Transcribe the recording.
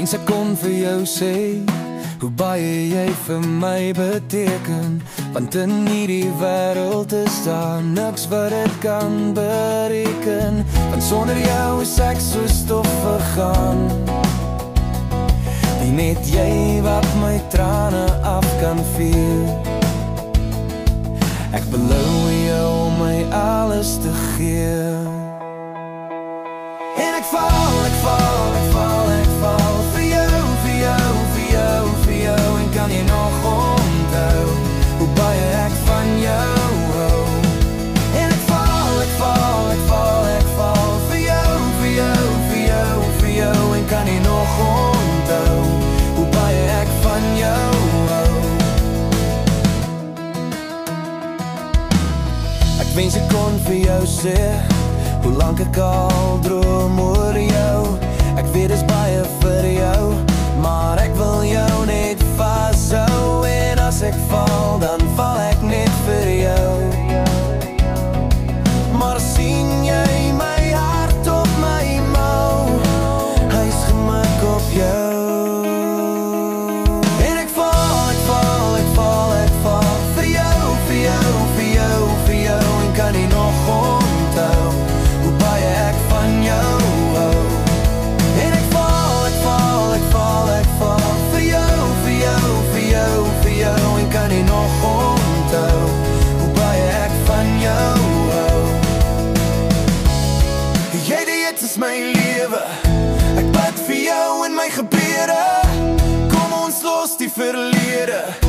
wens ek kon vir jou sê hoe baie jy vir my beteken, want in hierdie wêreld is daar niks wat dit kan bereken, want sonder jou is ek so stof vergaan. Die net jy wat my trane af kan vee. Ek beloof jou om my alles te gee. En ek val, ek val, ek val, ek val vir jou, vir jou, vir jou, vir jou. En kan jy nog onthou hoe baie ek van jou hou? En ek val, ek val, ek val, ek val vir jou, vir jou, vir jou, vir jou. En kan jy nog onthou hoe baie ek van jou hou? Ek wens ek kon vir jou sê hoe lang ek al droom oor jou. Ek weet is baie vir jou, maar ek wil jou net vashou. En as ek val, dan val ek net vir jou. Maar sien jy my hart op my mou, hy's gemik op jou. En ek val, ek val, ek val, ek val vir jou, vir jou, vir jou, vir jou. En kan jy nog onthou hoe baie ek van jou hou? En ek val, ek val, ek val, ek val vir jou, vir jou, vir jou, vir jou. En kan jy nog onthou hoe baie ek van jou hou? Jy dit is my lewe, ek bid vir jou in my gebede. Kom ons los die verlede.